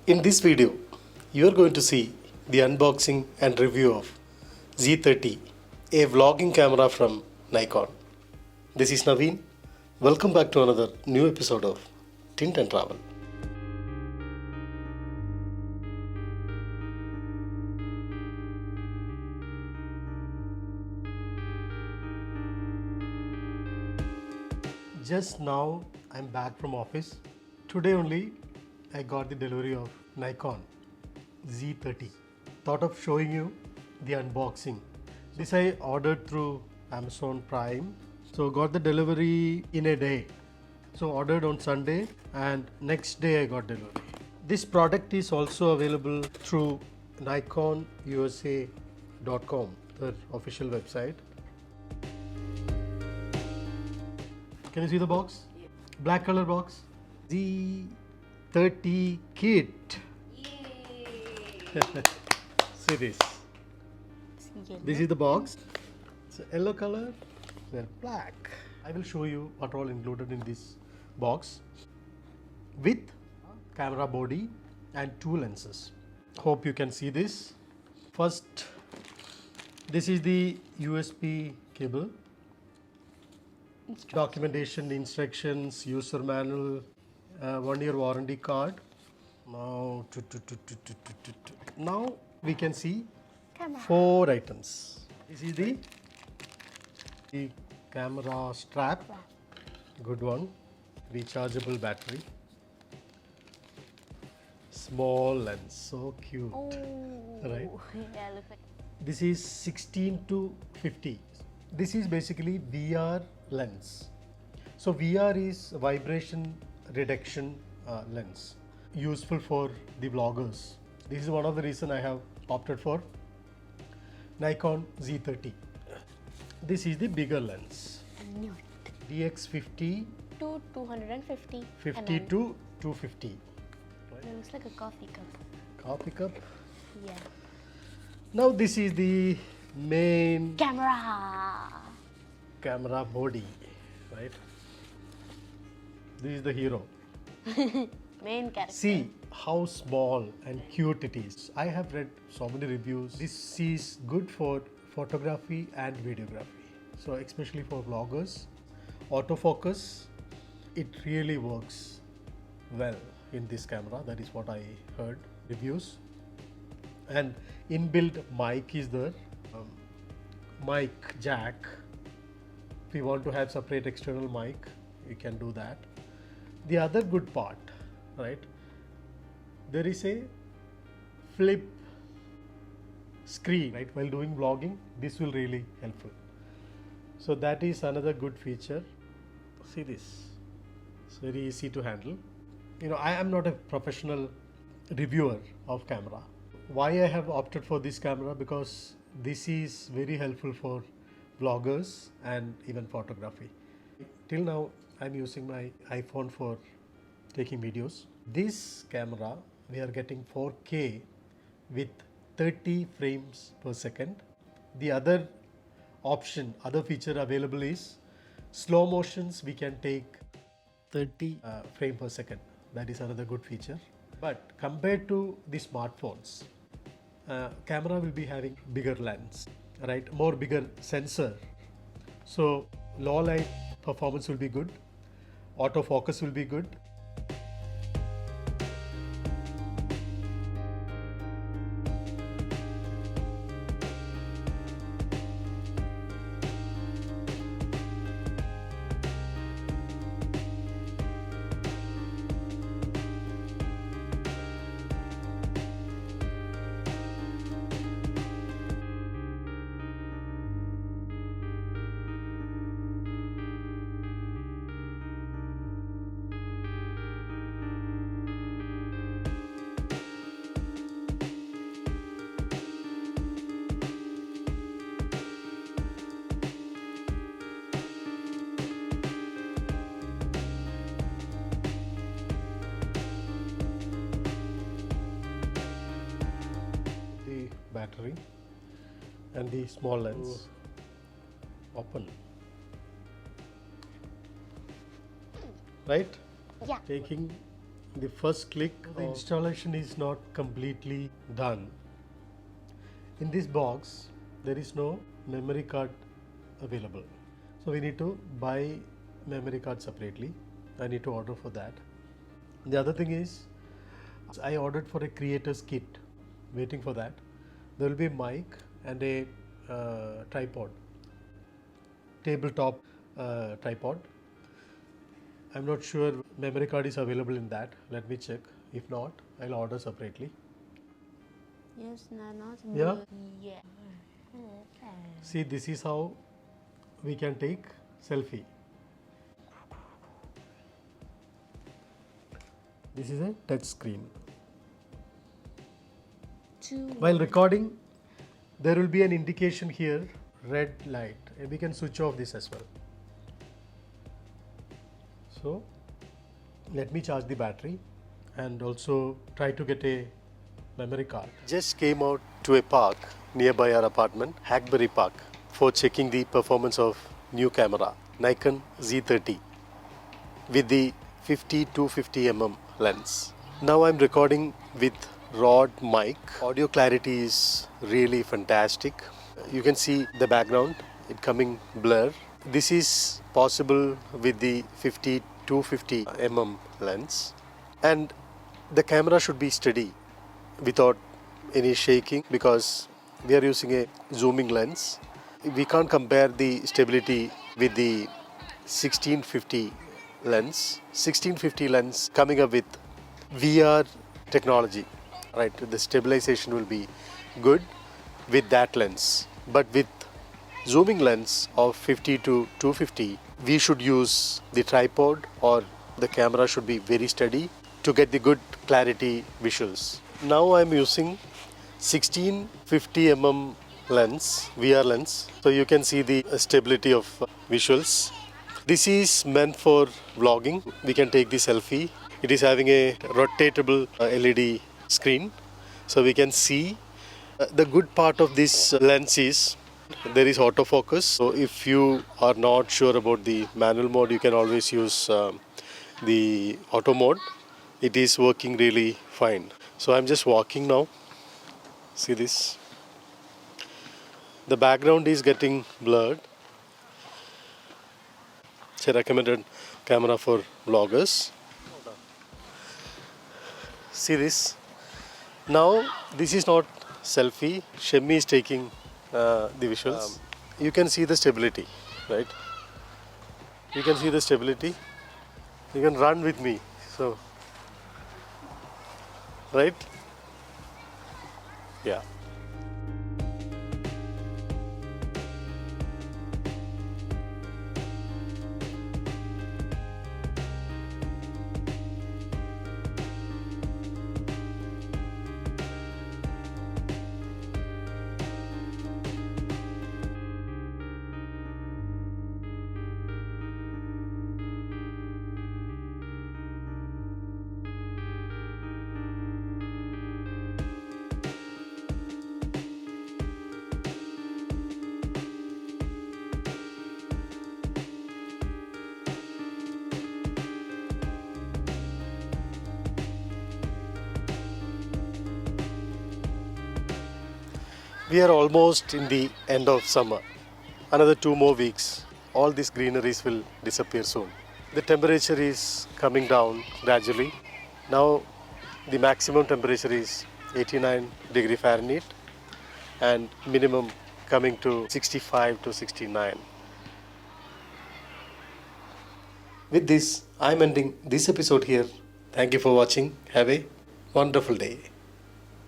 In this video, you are going to see the unboxing and review of Z30, a vlogging camera from Nikon. This is Naveen. Welcome back to another new episode of Tint and Travel. Just now I'm back from office. Today only I got the delivery of Nikon Z30. Thought of showing you the unboxing. This I ordered through Amazon Prime. So got the delivery in a day. So ordered on Sunday and next day I got delivery. This product is also available through nikonusa.com, their official website. Can you see the box? Yeah. Black color box. Z30 kit. Yay! See this. This is the box. It's a yellow color, then black. I will show you what all included in this box with camera body and two lenses. Hope you can see this. First, this is the USB cable. Documentation, instructions, user manual, 1-year warranty card. Now we can see four items. This is the camera strap, good one, rechargeable battery, small lens, so cute, right? Yeah, looks like. This is 16 to 50. This is basically VR lens. So VR is vibration reduction lens, useful for the vloggers. This is one of the reasons I have opted for Nikon Z30. This is the bigger lens. I knew it. DX50 To 250. 50 to 250. It looks like a coffee cup. Coffee cup. Yeah. Now this is the main Camera. body, right? This is the hero. Main character. See how small and cute it is. I have read so many reviews. This is good for photography and videography. So especially for vloggers, autofocus, it really works well in this camera. That is what I heard reviews. And inbuilt mic is there. Mic jack. If you want to have separate external mic, you can do that. The other good part, right? There is a flip screen, right? While doing vlogging, this will really helpful. So that is another good feature. See this, it's very easy to handle. You know, I am not a professional reviewer of camera. Why I have opted for this camera? Because this is very helpful for vloggers and even photography. Till now, I'm using my iPhone for taking videos. This camera, we are getting 4K with 30 frames per second. The other option, other feature available is slow motions. We can take 30 frame per second. That is another good feature. But compared to the smartphones, camera will be having bigger lens, right? More bigger sensor. So low light performance will be good. Autofocus will be good. Battery and the small lens. Open, right? Yeah. Taking the first click, the installation is not completely done. In this box, there is no memory card available. So we need to buy memory card separately. I need to order for that. The other thing is, I ordered for a Creators Kit, waiting for that. There will be a mic and a tripod, tabletop tripod. I'm not sure memory card is available in that. Let me check. If not, I'll order separately. Yes, not Yeah? Yeah. See, this is how we can take selfie. This is a touch screen. While recording, there will be an indication here, red light, and we can switch off this as well. So let me charge the battery and also try to get a memory card. Just came out to a park nearby our apartment, Hackberry Park, for checking the performance of new camera, Nikon Z30 with the 50-250mm lens. Now I'm recording with Røde mic. Audio clarity is really fantastic. You can see the background, it coming blur. This is possible with the 50-250mm lens, and the camera should be steady without any shaking because we are using a zooming lens. We can't compare the stability with the 1650 lens. 1650 lens coming up with VR technology, right? The stabilization will be good with that lens, but with zooming lens of 50-250, we should use the tripod or the camera should be very steady to get the good clarity visuals. Now I'm using 1650mm lens, VR lens, so you can see the stability of visuals. This is meant for vlogging. We can take the selfie. It is having a rotatable LED screen, so we can see. The good part of this lens is there is autofocus. So if you are not sure about the manual mode, you can always use the auto mode. It is working really fine. So I'm just walking now. See this? The background is getting blurred. It's a recommended camera for vloggers. See this? Now this is not selfie. Shemi is taking the visuals. You can see the stability, right? You can see the stability. You can run with me. So, right? Yeah. We are almost in the end of summer. Another 2 more weeks, all these greeneries will disappear soon. The temperature is coming down gradually. Now the maximum temperature is 89 degree Fahrenheit and minimum coming to 65 to 69. With this, I'm ending this episode here. Thank you for watching. Have a wonderful day.